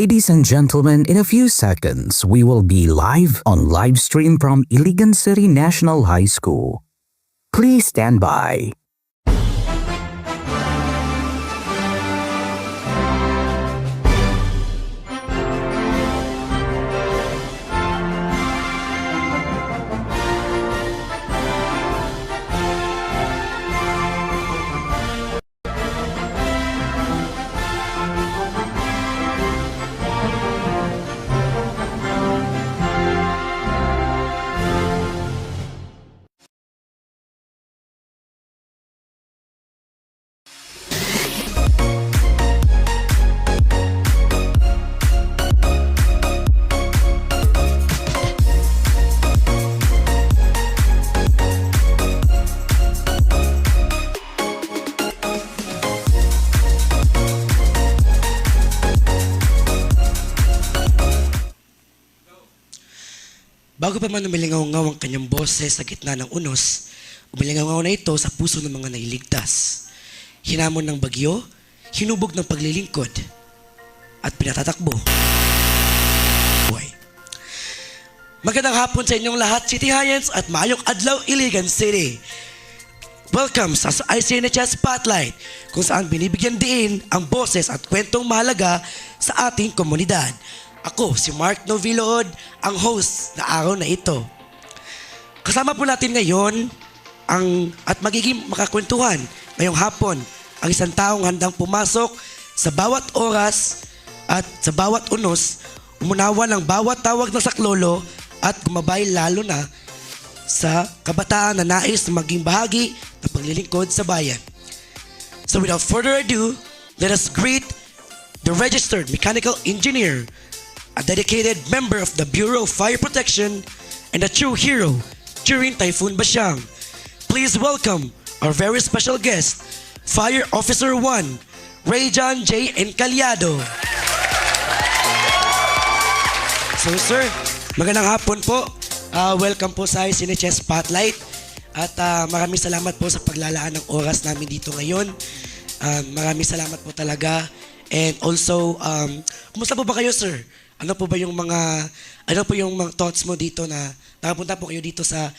Ladies and gentlemen, in a few seconds, we will be live on live stream from Iligan City National High School. Please stand by. Bago pa man umilingaw-ngaw ang kanyang boses sa gitna ng unos, umilingaw-ngaw na ito sa puso ng mga nailigtas. Hinamon ng bagyo, hinubog ng paglilingkod, at pinatatakbo. Buhay. Magandang hapon sa inyong lahat, City Hyans, at maayong adlaw, Iligan City. Welcome sa ICNHS Spotlight, kung saan binibigyan diin ang boses at kwentong mahalaga sa ating komunidad. Ako, si Mark Novilod, ang host na araw na ito. Kasama po natin ngayon at magiging makakwentuhan ngayong hapon ang isang taong handang pumasok sa bawat oras at sa bawat unos, umunawa ng bawat tawag ng saklolo at gumabay lalo na sa kabataan na nais na maging bahagi ng paglilingkod sa bayan. So without further ado, let us greet the registered mechanical engineer, a dedicated member of the Bureau of Fire Protection, and a true hero during Typhoon Bashang. Please welcome our very special guest, Fire Officer 1, Rayjon J. Encaliado. So sir, magandang hapon po. Welcome po sa ICNHS Spotlight. At maraming salamat po sa paglalaan ng oras namin dito ngayon. Maraming salamat po talaga. And also, kumusta po ba kayo, sir? Ano po yung mga thoughts mo dito na nakapunta po kayo dito sa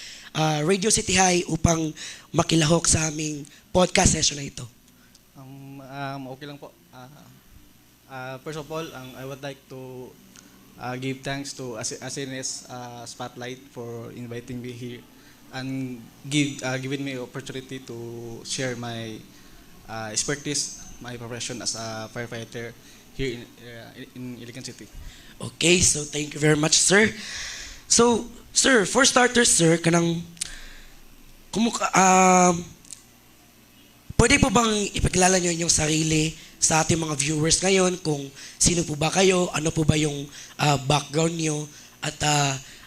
Radio City High upang makilahok sa aming podcast session na ito? Okay lang po. First of all, I would like to give thanks to ASEAN's Spotlight for inviting me here and giving me opportunity to share my expertise, my profession as a firefighter here in Iligan City. Okay, so thank you very much, sir. So, sir, for starters, sir, pwede po bang ipakilala nyo inyong sarili sa ating mga viewers ngayon kung sino po ba kayo, ano po ba yung background nyo, at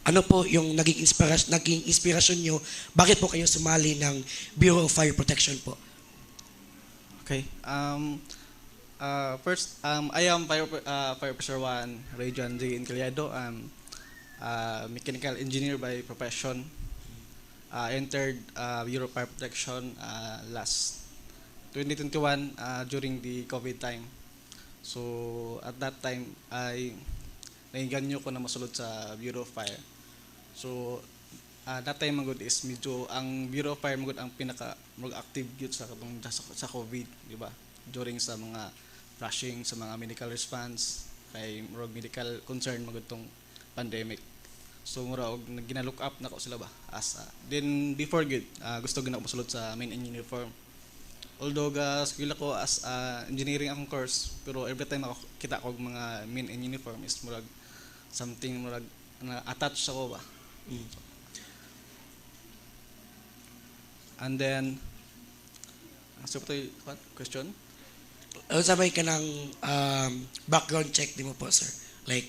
ano po yung naging inspirasyon nyo, bakit po kayo sumali ng Bureau of Fire Protection po? Okay. First, I am Fire Officer 1, Rayjon J. Encaliado. I'm mechanical engineer by profession. Entered Bureau of Fire Protection last 2021 during the COVID time. So at that time, nainganyo ko na masulod sa Bureau of Fire. So that time magud is medyo ang Bureau of Fire magud ang pinaka active gyud sa COVID, di ba? During sa mga rushing sa mga medical response kay medical concern magud tong pandemic. So mura og gina-look up nako sila ba as then before good gusto gina ko mosulod sa main uniform. Although skill ako as engineering akong course, pero every time ako kita ko mga main uniform is murag something murag na attach ako ba. And then so what question? Sabay ka ng background check di mo po, sir? Like,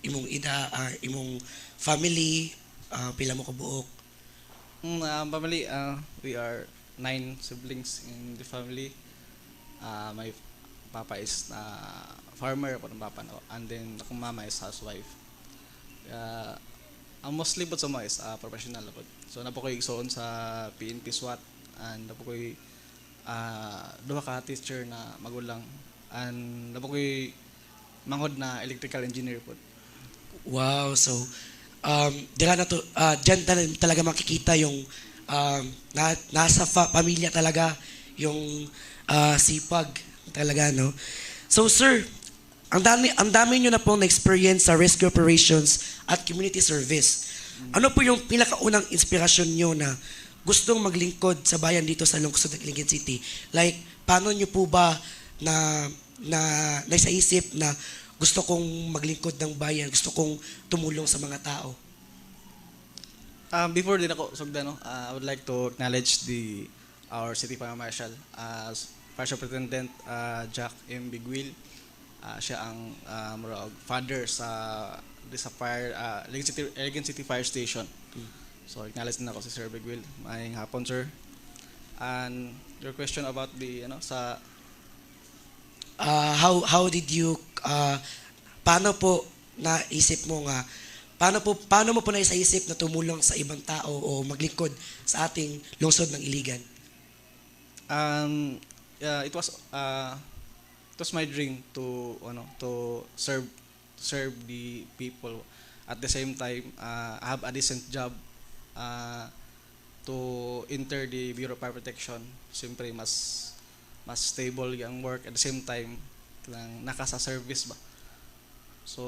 imong imong family, pila mo kabuok? Family, we are 9 siblings in the family. My papa is farmer po ng papa no, and then akong mama is housewife. Ang mostly po sa mga is professional po. So napo ko igsoon sa PNP SWAT and napo ko duha ka teacher na magulang and napo ko manghod na electrical engineer po. Wow, so dira na to diyan talaga makikita yung nasa pamilya talaga yung sipag talaga, no. So sir, ang dami niyo na pong na-experience sa rescue operations at community service. Ano po yung pinakaunang inspirasyon niyo na gustong maglingkod sa bayan dito sa lungsod ng Iligan City? Like, paano niyo po ba na sa isip na gusto kong maglingkod ng bayan, gusto kong tumulong sa mga tao? Before din ako sugda, no, I would like to acknowledge our city fire marshal as Fire Superintendent Jack M. Biguil. Siya ang father sa fire Iligan City Fire Station. So acknowledge din ako si Sir Biguil. Maayong hapon, sir. And your question about the sa How did you paano po naisip mo nga paano mo po naisip na tumulong sa ibang tao o maglingkod sa ating lungsod ng Iligan? Yeah, it was my dream to serve the people. At the same time, have a decent job to enter the Bureau of Fire Protection. Siyempre mas stable yung work, at the same time lang nakasa service ba. So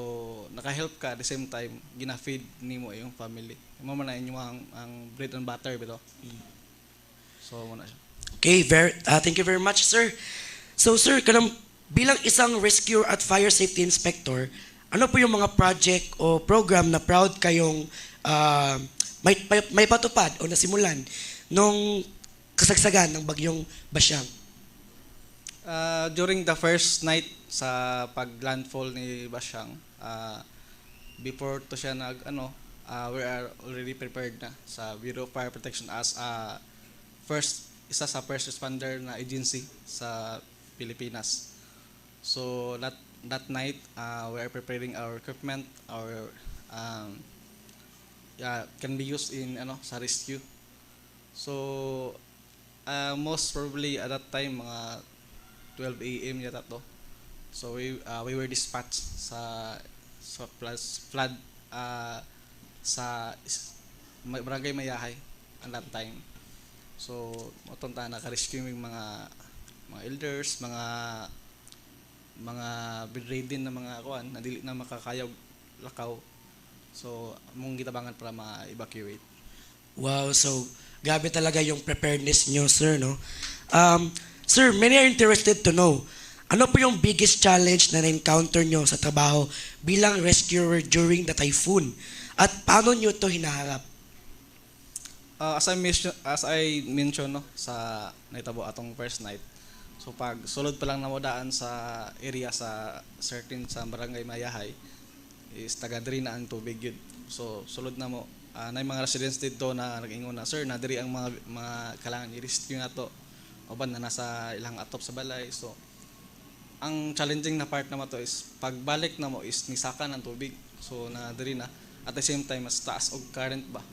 naka-help ka, at the same time gina-feed nimo yung family. Mo man na inyo ang bread and butter bito. So mo na siya. Okay, thank you very much, sir. So sir, bilang isang rescue at fire safety inspector, ano po yung mga project o program na proud kayong may patupad o nasimulan nung kasagsagan ng bagyong Basyang? During the first night sa pag-landfall ni Basyang, before to siya we are already prepared na sa Bureau of Fire Protection as isa sa first responder na agency sa Pilipinas. So that night, we are preparing our equipment, can be used in sa rescue. So most probably at that time mga 12 AM yata to. So we were dispatched sa flood sa Barangay Mayahay at that time. So motonta naka-rescue yung mga elders, mga bedridden na mga kuan na dili na makakayog lakaw. So mong gitabangan para ma-evacuate. Wow, so grabe talaga yung preparedness nyo, sir, no? Sir, many are interested to know, ano po yung biggest challenge na na-encounter nyo sa trabaho bilang rescuer during the typhoon? At paano nyo to hinaharap? As I mentioned no, sa naitabo atong first night, so pag sulod pa lang na mo daan sa area sa certain sa Barangay Mayahay, is taga diri na ang tubig yun. So sulod na mo, na mga residents dito na nag-ingon na, sir, na diri ang mga kailangan i-rescue na to. Oban na nasa ilang atop sa balay. So ang challenging na part naman to is pagbalik na mo is nisakan ng tubig. So na diri na, at the same time mas taas og current ba.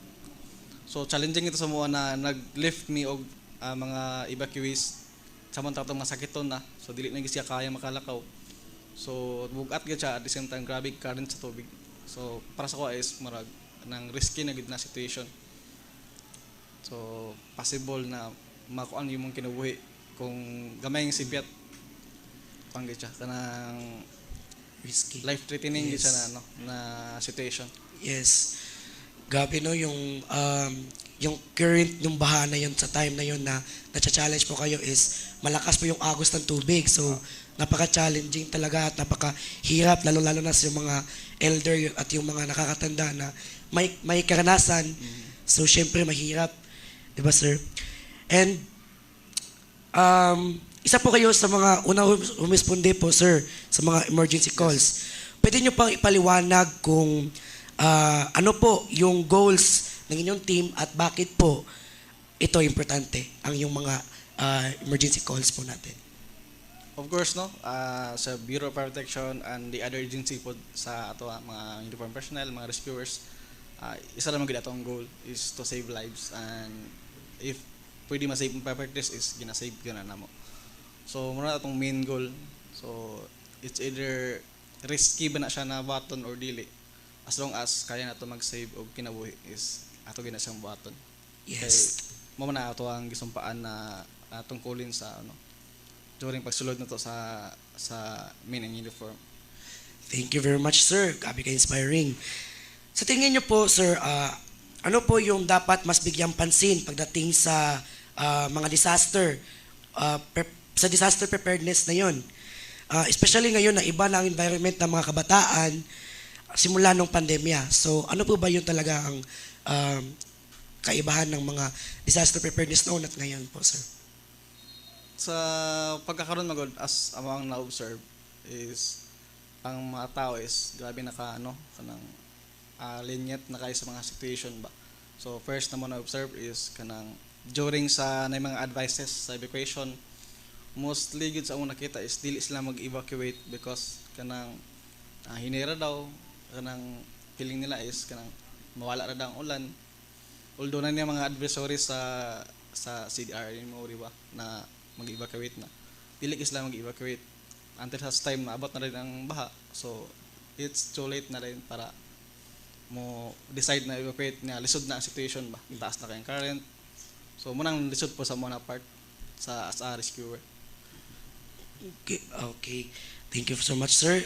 So challenging ito sa mga na nag-lift me og mga evacuees samon tatong masakiton na. So dili na siya kaya makalakaw. So bugat gyud siya, at the same time grabe current sa tubig. So para sa ko is marag nang risky na gid na situation. So possible na makuan yung mong kinabuhi kung gamay yung sibyat panggit siya kanang Risky. life threatening Yes. siya na situation. Yes. Grabe no yung current yung baha na yun sa time na yun na na-challenge po kayo is malakas po yung agos ng tubig. So napaka-challenging talaga at napaka-hirap lalo na sa mga elder at yung mga nakakatanda na may karanasan. So syempre mahirap. 'Di ba, sir? And isa po kayo sa mga unang humisponde po, sir, sa mga emergency calls. Pwede nyo pang ipaliwanag kung ano po yung goals ng inyong team at bakit po ito importante ang yung mga emergency calls po natin. Of course no, sa Bureau of Fire Protection and the other agency po sa ato mga uniform personnel, mga rescuers, isa lang gid atong goal is to save lives, and if pwede ma-save ang properties is gina-save gyud na namo. So muna atong main goal. So it's either risky ba na siya na button or dili. As long as kaya na to mag-save og kinabuhi is ato gina siyang button. Yes. Mo na ato ang gisumpaan na tungkulin sa during pagsulod na to sa main and uniform. Thank you very much, sir. Grabe ka inspiring. Sa tingin niyo po, sir, ano po yung dapat mas bigyang pansin pagdating sa mga disaster, sa disaster preparedness na yon? Especially ngayon na iba na ang environment ng mga kabataan simula nung pandemya. So ano po ba yung talaga ang kaibahan ng mga disaster preparedness noon at ngayon po, sir? Sa pagkakaroon magod as among na-observe is ang mga tao is grabe kanang linyet na kayo sa mga situation ba. So first na mo na-observe is kanang during sa na mga advices sa evacuation, mostly gud sa among nakita is dili sila mag-evacuate because kanang hinira daw, kanang feeling nila is kanang mawala ra daw ang ulan. Although na niya mga advisories sa CDR mo ba na mag-evacuate na, dili sila mag-evacuate until sa time na abot na rin ang baha. So it's too late na rin para mo decide na evacuate niya, lisod na ang situation ba, taas na kayong current. So munang lisod po sa muna part sa as a rescuer. Okay. Thank you so much, sir.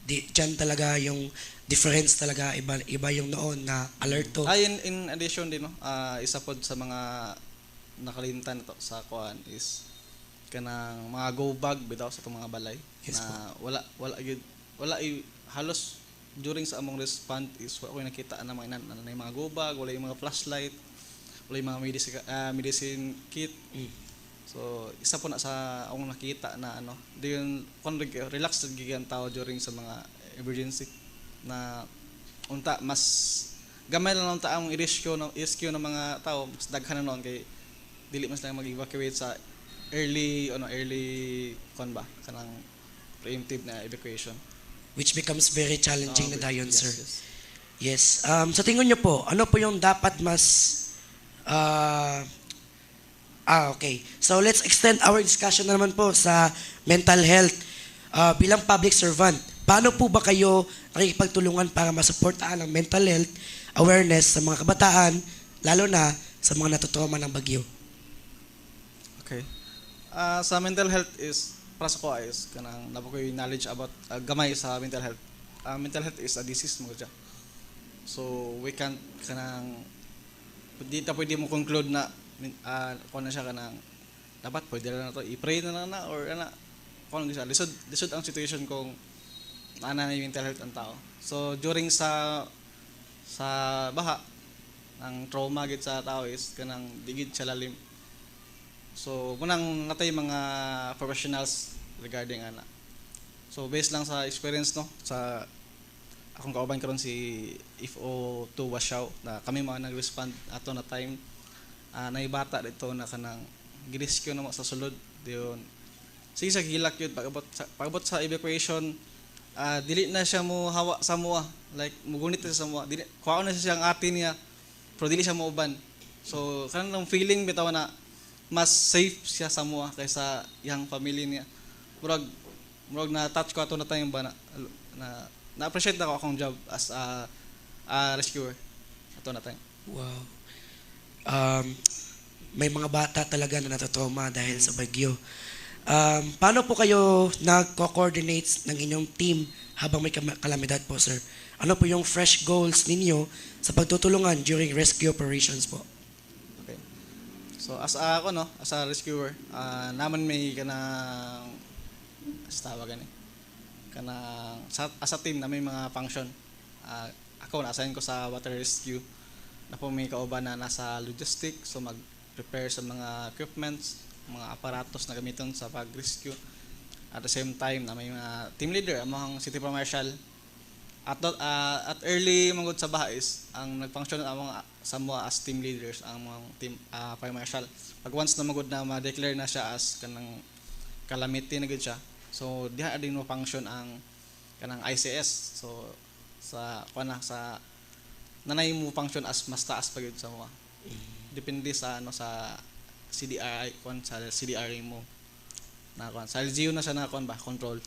Diyan talaga yung difference talaga, iba yung noon na alerto. In addition din isa pod sa mga nakalimtan to sa kuan is kanang mga go bag bitaw sa itong mga balay. Yes, na wala halos during sa among respond is wala ko nakita na mga go bag, wala yung mga flashlight, wala yung mga medicine kit. So isa po na sa akong nakita na diyon relax gigan tao during sa mga emergency na unta mas gamay lang unta ang i-rescue ng mga tao, mas daghan na noon kay dili mas lang mag-evacuate sa early kon ba kanang preemptive na evacuation, Which becomes very challenging na dayon, yes, sir. yes. Yes. Sa tingin niyo po, ano po yung dapat mas okay. So let's extend our discussion na naman po sa mental health. Bilang public servant, paano po ba kayo nakikipagtulungan para masuportaan ang mental health awareness sa mga kabataan, lalo na sa mga natutrauma ng bagyo? Okay. Sa mental health is para sa ko is kanang nabo ko yung knowledge about gamay sa mental health. Mental health is a disease mo dyan. So we can't kanang pwede mo conclude na kung na siya kanang dapat pwede na to i-pray na or kung siya lisod ang situation kung na yung mental health ang tao. So during sa baha ang trauma gid sa tao is kanang digid siya lalim. So munang natay mga professionals regarding So based lang sa experience sa akong kauban karon si FO2 Washaw na kami mga nag-respond ato na time naibata dito na kanang girescue na mo sa sulod diyon. Sige sa gilak yun pag-abot sa evacuation dili na siya mo hawa sa mua, like mugunit na siya sa mua, dili kuha na siya ang ate niya pero dili siya mauban. So kanang feeling bitaw na mas safe siya sa mua kaysa yang family niya. Murag na touch ko ato na tayong ba na appreciate ako akong job as a rescuer ato na tayo. Wow. May mga bata talaga na natatrauma dahil sa bagyo. Paano po kayo nag-coordinate ng inyong team habang may kalamidad po, sir? Ano po yung fresh goals ninyo sa pagtutulungan during rescue operations po? Okay. So as a rescuer, naman may kanang tawagan kanang as a team na may mga function. Ako na-assign ko sa water rescue. Na po may kauban na nasa logistics, so mag-prepare sa mga equipments, mga aparatos na gamiton sa pag-rescue. At the same time na may mga team leader, ang mga city marshal. At early mangod sa baha is ang nag-function ang mga Samoa as team leaders, ang mga team fire marshal. Pag once na magod na ma-declare na siya as kanang calamity na gud siya, so diha din mo function ang kanang ICS. So sa nanay mo function as mas taas pa gyud sa mo. Depende sa sa CDRI sa CDRI mo na sa LGU na siya na ba control.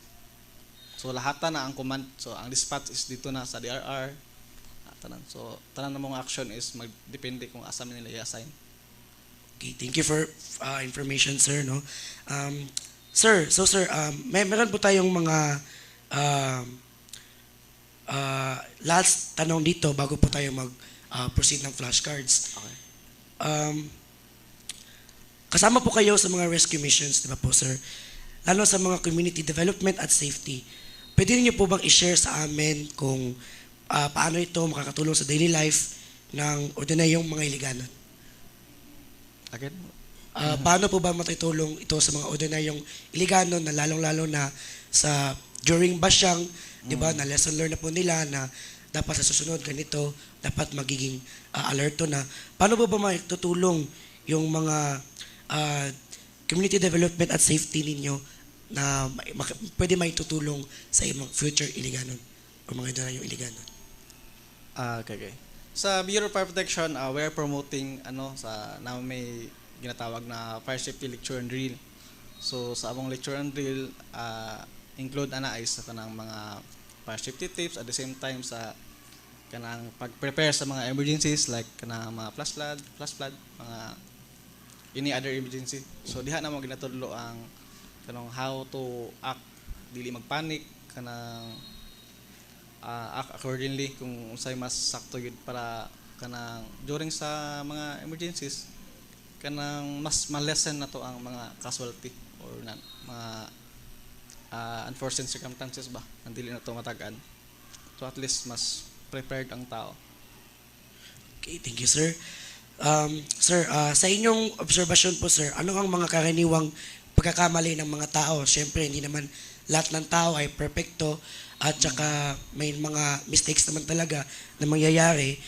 So lahat na ang command. So ang dispatch is dito na sa DRR. Tanan. So tanan na mga action is magdepende kung asa man nila i-assign. Okay, thank you for information, sir, no? Sir, meron po tayong mga um, last tanong dito bago po tayo mag-proceed ng flashcards. Okay. Kasama po kayo sa mga rescue missions, di ba po, sir? Lalo sa mga community development at safety. Pwede niyo po bang i-share sa amin kung paano ito makakatulong sa daily life ng ordinaryong mga iliganon? Again? Paano po ba matutulong ito sa mga ordinaryong iliganon na lalong-lalo na sa during basyang, di ba, na lesson learned na po nila na dapat sa susunod ganito, dapat magiging alerto na. Paano po ba matutulong yung mga community development at safety ninyo na pwede maitutulong sa ibang future iliganon o mga ordinaryong iliganon? Okay. Sa Bureau of Fire Protection, we are promoting na may ginatawag na fire safety lecture and drill. So sa among lecture and drill, include ay sa kanang mga fire safety tips at the same time sa kanang pag-prepare sa mga emergencies like kanang mga flash flood, mga any other emergency. So diha na mo ginatudlo ang kanang how to act, dili magpanic, kanang act accordingly kung unsay mas sakto gid para kanang during sa mga emergencies kanang mas ma-lessen na to ang mga casualty or mga unforeseen circumstances ba ang dili na to matagaan. So at least mas prepared ang tao. Okay, thank you, sir. Sir, sa inyong obserbasyon po, sir, ano ang mga karaniwang pagkakamali ng mga tao? Siyempre, hindi naman lahat ng tao ay perfecto at saka may mga mistakes naman talaga na mangyayari.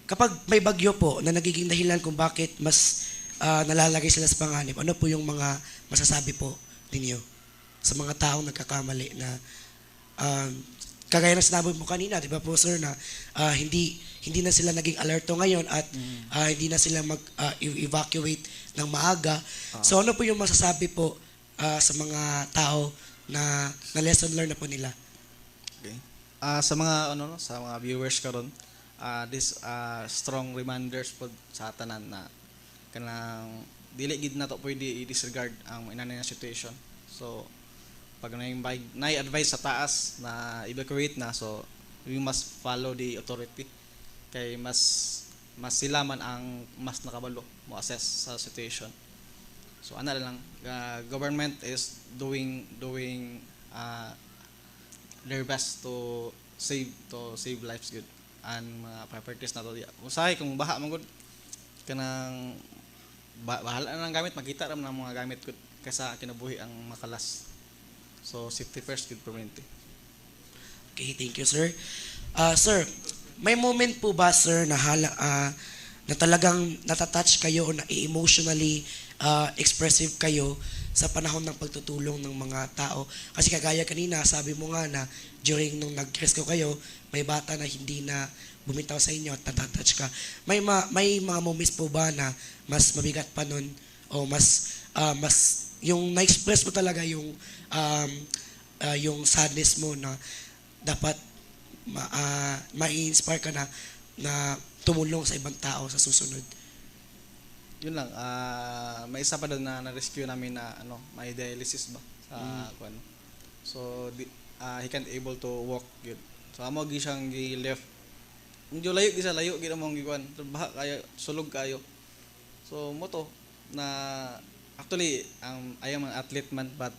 Kapag may bagyo po na nagiging dahilan kung bakit mas nalalagay sila sa panganib, ano po yung mga masasabi po ninyo sa mga taong nagkakamali na kagaya ng sinabi mo kanina, di ba po, sir, na hindi na sila naging alerto ngayon at hindi na sila mag-evacuate ng maaga. So ano po yung masasabi po sa mga tao na lesson learned na po nila? Okay. Sa mga sa mga viewers karon, this strong reminders po sa tanan na kanang dili gid na to pwede i-disregard ang inanay na situation. So pag na-advise sa taas na evacuate na, so we must follow the authority kay mas sila man ang mas nakabalo mo assess sa situation. So ana lang, government is doing their best to save lives good and mga properties na to. Usahay kung baha man gud kanang bahala na ng gamit, makita ra man ang mga gamit gud kaysa kinabuhi ang makalas. So safety first, good permanente. Okay, thank you, sir. Sir, may moment po ba, sir, na talagang natatouch kayo o na emotionally expressive kayo sa panahon ng pagtutulong ng mga tao? Kasi kagaya kanina, sabi mo nga na during nung nag-rescue kayo, may bata na hindi na bumitaw sa inyo at natatouch ka. May mga moments po ba na mas mabigat pa nun o mas yung na-express mo talaga yung sadness mo na dapat ma-inspire ka na tumulong sa ibang tao sa susunod? Yun lang, may isa pa doon na na-rescue namin na may dialysis ba sa kuan. So he can't able to walk yun. So amo gi siyang gi-left. Medyo layo gid among gikuan. Baha kayo, sulog kayo. So mo to na actually I am an athlete man but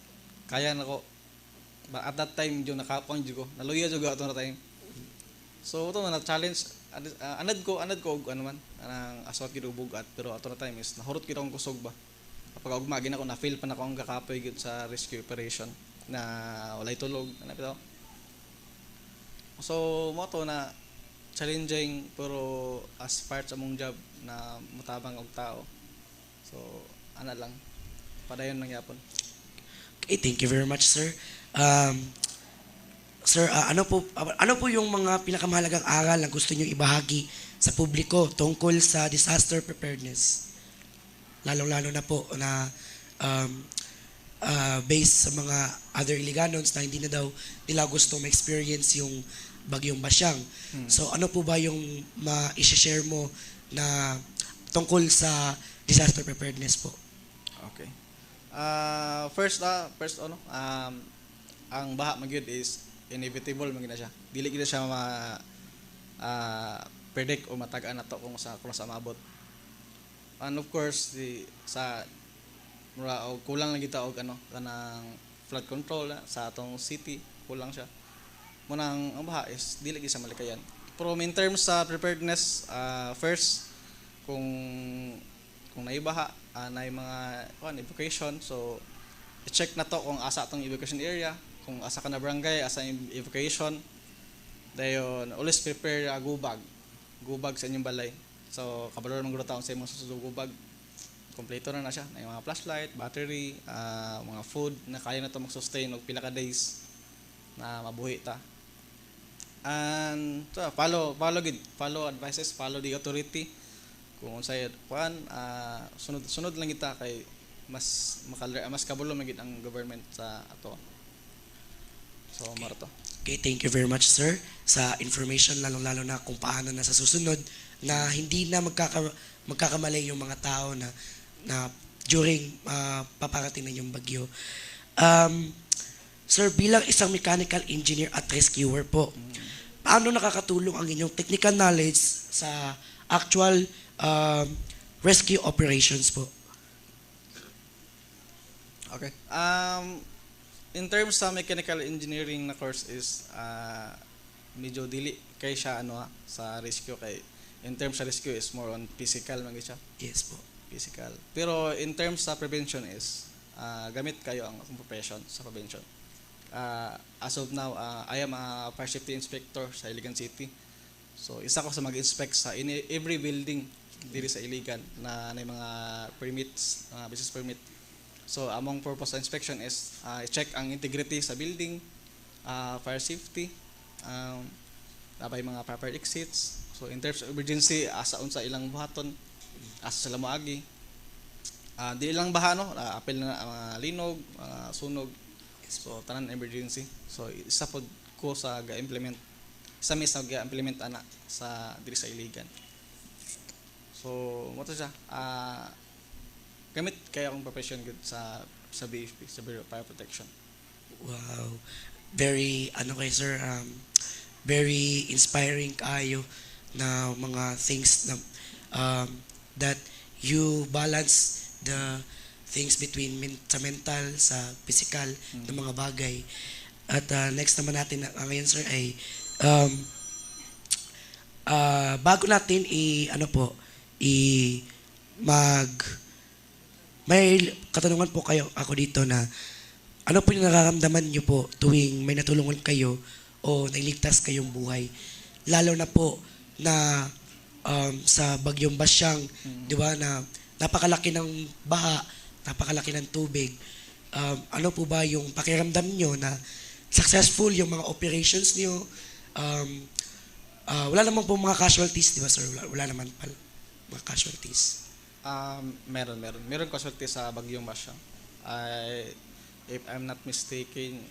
kaya nako but at that time yung nakapang jugo naluya juga ato na time. So ito na challenge anad ko ano man anang aswat gid bugat pero ato na time is nahurot gid akong kusog ba. Kapag ugma gina ko na feel pa na ko ang gakapoy gid sa rescue operation na walay tulog ano bitaw. So mo to na challenging pero as part sa mong job na mutabang og tao. So ana lang padayon lang yapon. Okay, thank you very much, sir. Sir, ano po yung mga pinakamahalagang aral na gusto niyo ibahagi sa publiko tungkol sa disaster preparedness? Lalong-lalo na po na based sa mga other Iliganons na hindi na daw nila gusto ma-experience yung bagyong Basyang. So ano po ba yung ma-share mo na tungkol sa disaster preparedness po? Okay. First ang baha magyud is inevitable man gina siya. Dili gina siya predict o matagaan nato kung sa maabot. And of course sa mura og kulang lang kita og kanang flood control sa atong city, kulang siya. Munang ang baha is dili gyud sa malikayan. Pero in terms sa preparedness, first kung naibaha, na mga evacuation, so i-check na to kung asa atong evacuation area, kung asa ka na barangay, asa yung evacuation. Dayon always prepare gubag sa inyong balay. So kabalo man gud taon sa imong susud gubag. Kompleto na siya, na yung mga flashlight, battery, mga food na kaya na to mag-sustain og pila ka days na mabuhi ta. And follow advices, follow the authority. Kung unsay sunod lang kita kay mas kabulo man gid ang government sa ato. So maro to. Okay, thank you very much, sir, sa information, lalo na kung paano na sa susunod na hindi na magkakamali yung mga tao na during paparating na yung bagyo. Sir, bilang isang mechanical engineer at rescuer po, paano nakakatulong ang inyong technical knowledge sa actual rescue operations po? Okay. In terms sa mechanical engineering na course is medyo dili kay siya sa rescue kay in terms sa rescue is more on physical man siya. Yes po. Physical. Pero in terms sa prevention is gamit kayo ang akong profession sa prevention. As of now, I am a fire safety inspector sa Iligan City. So isa ko sa mag-inspect sa every building diri sa Iligan na may mga permits, business permit. So among purpose sa inspection is check ang integrity sa building, fire safety, mga proper exits. So in terms of emergency, asa unsa ilang buhaton, asa sila moagi. Di lang baha apel na mga linog, sunog. So tanan emergency. So isa pod ko sa ga-implement ga-implement ana sa diri sa Iligan. So mo to siya. Gamit kaya akong profession good sa BFP, sa Bureau of Fire Protection. Wow. Very kayo, sir, very inspiring kayo na mga things na that you balance the things between sa mental, sa physical na mga bagay. At next naman natin ngayon, sir, ay bago natin may katanungan po ako dito na ano po yung nararamdaman niyo po tuwing may natulungan kayo o nailigtas kayong buhay, lalo na po na sa bagyong Basyang, di ba, na napakalaki ng baha, napakalaki ng tubig. Ano po ba yung pakiramdam niyo na successful yung mga operations niyo? Wala naman po mga casualties, di ba, sir? Wala naman pala mga casualties. Meron casualty sa bagyong Basyang. If I'm not mistaken,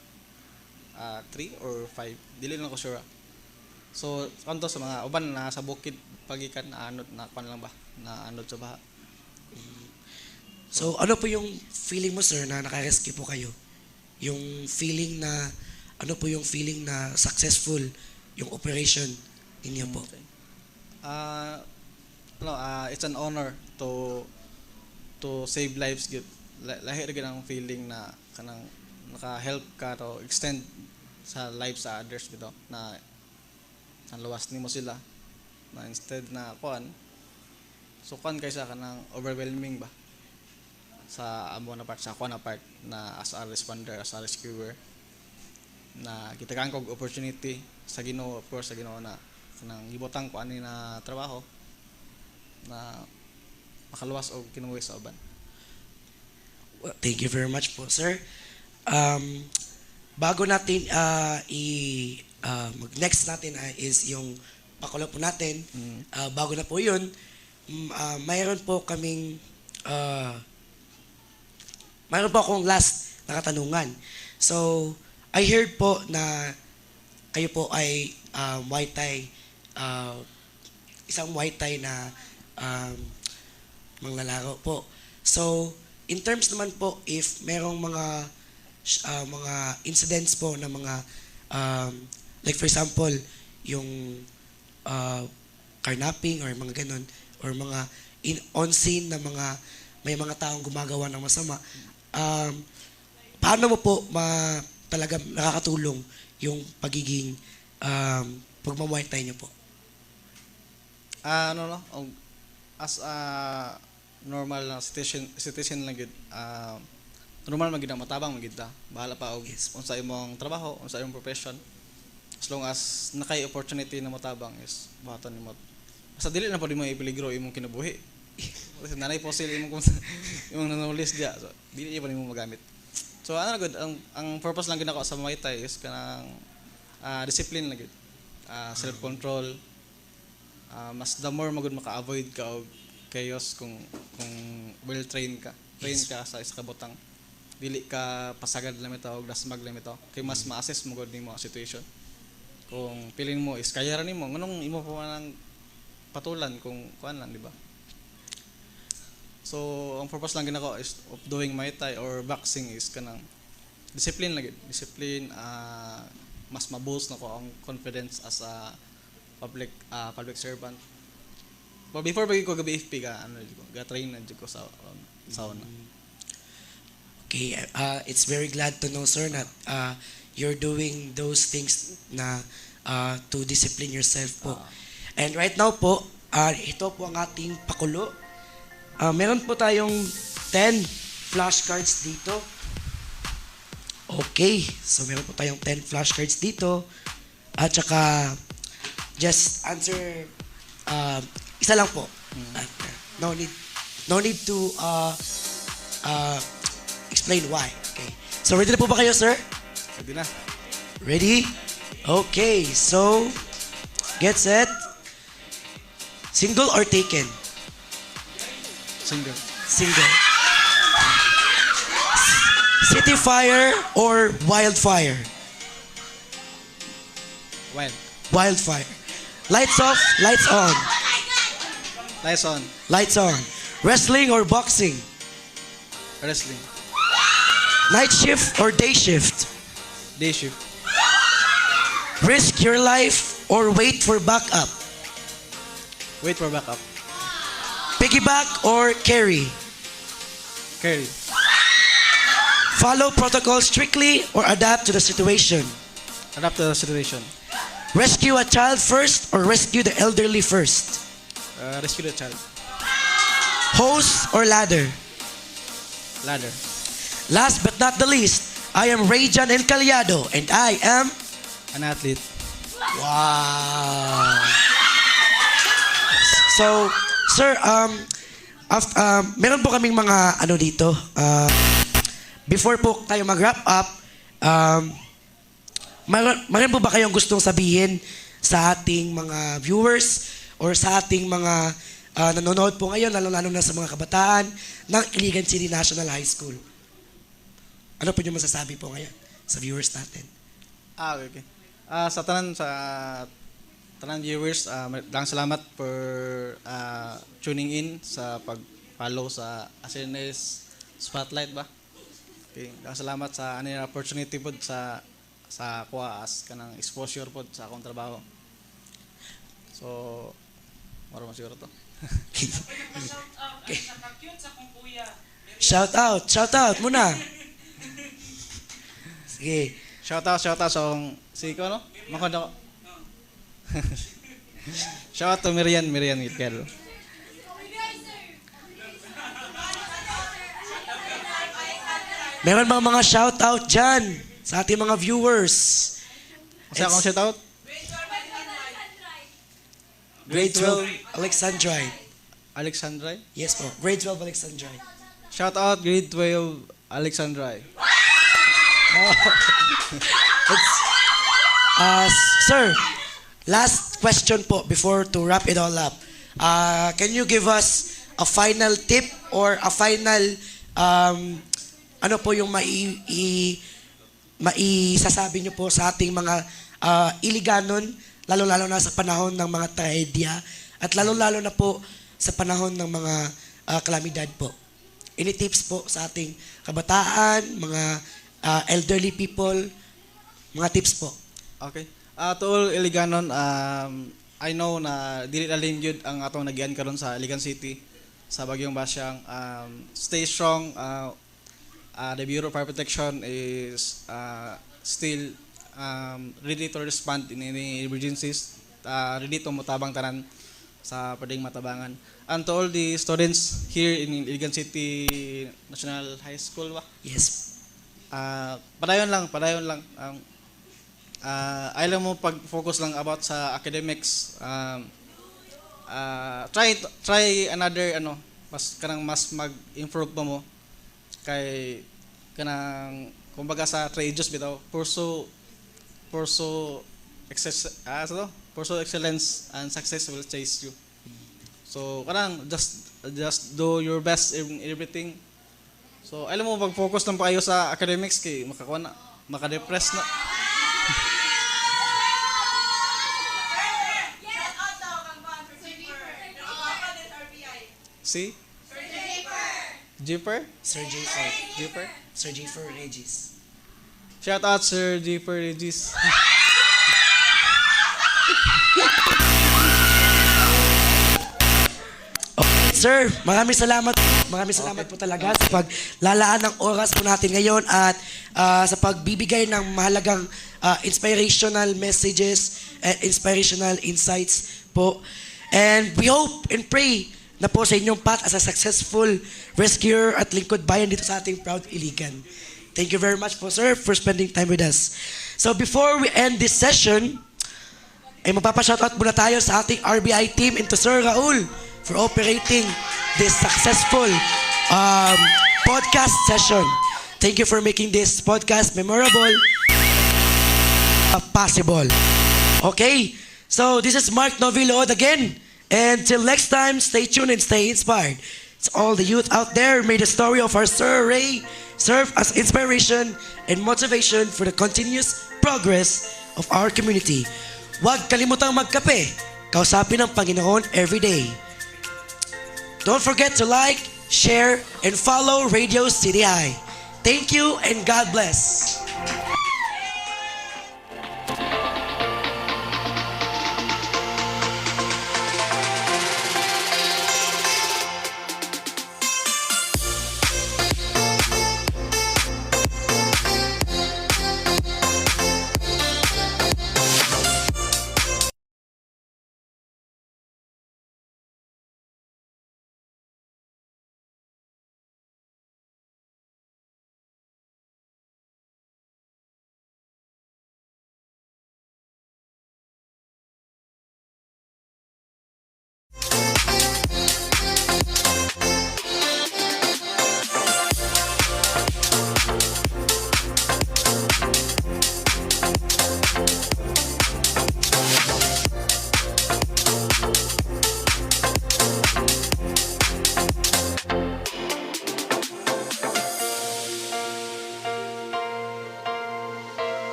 3 or 5. Dili lang ko sure. So, kanto sa mga uban na sa bukid pagikan na anod sa baha. So, ano po yung feeling mo, sir, na naka-rescue po kayo? Yung feeling na successful yung operation ninyo po? It's an honor to save lives good. Lahi ra ang feeling na kanang naka-help ka to extend sa lives sa others dito na sa luwas nimo sila na instead na kuan kaysa kanang overwhelming ba sa amo na part sa kuan na part na as a responder, as a rescuer na kita kang kog opportunity sa Ginoo, of course sa Ginoo na kanang gibotang ko ani na trabaho na makaluwas og kinabuhi sa uban. Well, thank you very much po, sir. Bago natin next natin is yung pakulo po natin. Bago na po yun, mayroon po akong last na katanungan. So, I heard po na kayo po ay Muay Thai, isang Muay Thai na manglalaro po. So, in terms naman po, if merong mga incidents po na mga, like for example, yung carnapping or mga ganun, or mga on-scene na may mga taong gumagawa ng masama, paano mo po talaga nakakatulong yung pagiging pagmamuay tayo niyo po? As a normal na citizen lang gid, normal magid ang matabang magid ta. Bahala pa og unsa imong trabaho, unsa imong profession. As long as nakay opportunity na matabang is buhaton nimo. Basta dili na pud mo ipeligro imong kinabuhi. Kasi nanay fossil imong nanulis dia. So dili pa nimo magamit. So ano good, ang purpose lang gid ako sa Muay Thai is kanang discipline lang gid. Self control. Mas the more magud maka-avoid ka og chaos kung well trained ka. Train ka sa kabutang. Dili ka pasagad lang ito og dasmag lang ito. Kay mas ma-assess mo gud nimo ang situation. Kung feeling mo is kaya ra nimo, nganong imo pa nang patulan kung kuan lang, di ba? So, ang purpose lang ginako is of doing Muay Thai or boxing is kanang discipline lagi. Discipline, mas ma-boost na ko ang confidence as a public servant. But before bagi ko gabi FP ka, ga-train na ko sa sauna. Okay, it's very glad to know, sir, that you're doing those things na to discipline yourself po. And right now po, ito po ang ating pakulo. Meron po tayong 10 flashcards dito. Okay, so meron po tayong 10 flashcards dito. At saka, just answer, isa lang po. No need to explain why. Okay. So ready na po ba kayo, sir? Ready na. Ready? Okay, so get set. Single or taken? Single. Single. City fire or wildfire? Wild. Wildfire. Lights off, lights on. Lights on. Lights on. Wrestling or boxing? Wrestling. Night shift or day shift? Day shift. Risk your life or wait for backup? Wait for backup. Piggyback or carry? Carry. Follow protocol strictly or adapt to the situation? Adapt to the situation. Rescue a child first or rescue the elderly first? Rescue the child. Hose or ladder? Ladder. Last but not the least, I am Rayjan Encaliado and I am... An athlete. Wow! So, sir, meron po kaming mga ano dito. Before po tayo mag-wrap up, meron po ba kayong gustong sabihin sa ating mga viewers or sa ating mga nanonood po ngayon, lalo na sa mga kabataan ng Iligan City National High School? Ano po yung masasabi po ngayon sa viewers natin? Okay. Sa tanan viewers, maraming salamat for tuning in sa pag-follow sa SNS Spotlight ba? Okay. Maraming salamat sa opportunity po sa kuha as kanang exposure po sa akong trabaho. So, maro masiguro to. Okay. Shout out muna. Sige. Shout out sa si ko no? Makondo. Shout out to Miriam Miguel. Meron bang mga shout out dyan sa ating mga viewers? Kasi akong shout out? Grade 12 Alexandrite. Alexandrai. Yes po, grade 12 Alexandrite. Shout out grade 12 Alexandrai. Sir, last question po before to wrap it all up. Can you give us a final tip or a final ano po yung maisasabi niyo po sa ating mga Iliganon, lalo-lalo na sa panahon ng mga trahedya at lalo-lalo na po sa panahon ng mga kalamidad po. Any tips po sa ating kabataan, mga elderly people, mga tips po? Okay. To all Iliganon, I know na dili na lingyod ang atong nagian karon sa Iligan City sa Bagyong Basyang. Stay strong. The Bureau of Fire Protection is still ready to respond in any emergencies. Ready to mutabang tanan sa pwedeng matabangan. And to all the students here in Iligan City National High School, Yes. padayon lang. Ayaw mo pag-focus lang about sa academics. Try another mas mag-improve pa mo kay kanang kumbaga sa trades bitaw pursue excellence and success will chase you. So kanang just do your best in everything. So alam mo pag-focus lang pa kayo sa academics kay makadepress na. See? Jeeper? Sir Jayfer. Jeeper? Sir Jayfer Regis. Shout out Sir Jeeper Regis. Sir, maraming salamat. Maraming salamat po talaga sa paglalaan ng oras po natin ngayon at sa pagbibigay ng mahalagang inspirational messages and inspirational insights po. And we hope and pray na po sa inyong path as a successful rescuer at lingkod bayan dito sa ating proud Iligan. Thank you very much po, sir, for spending time with us. So before we end this session, ay magpapashoutout muna tayo sa ating RBI team and to Sir Raul for operating this successful podcast session. Thank you for making this podcast memorable, possible. Okay, so this is Mark Novilod again. And till next time, stay tuned and stay inspired. To all the youth out there, may the story of our Sir Ray serve as inspiration and motivation for the continuous progress of our community. Huwag kalimutang magkape. Kausapin ang Panginoon every day. Don't forget to like, share, and follow Radio City High. Thank you and God bless.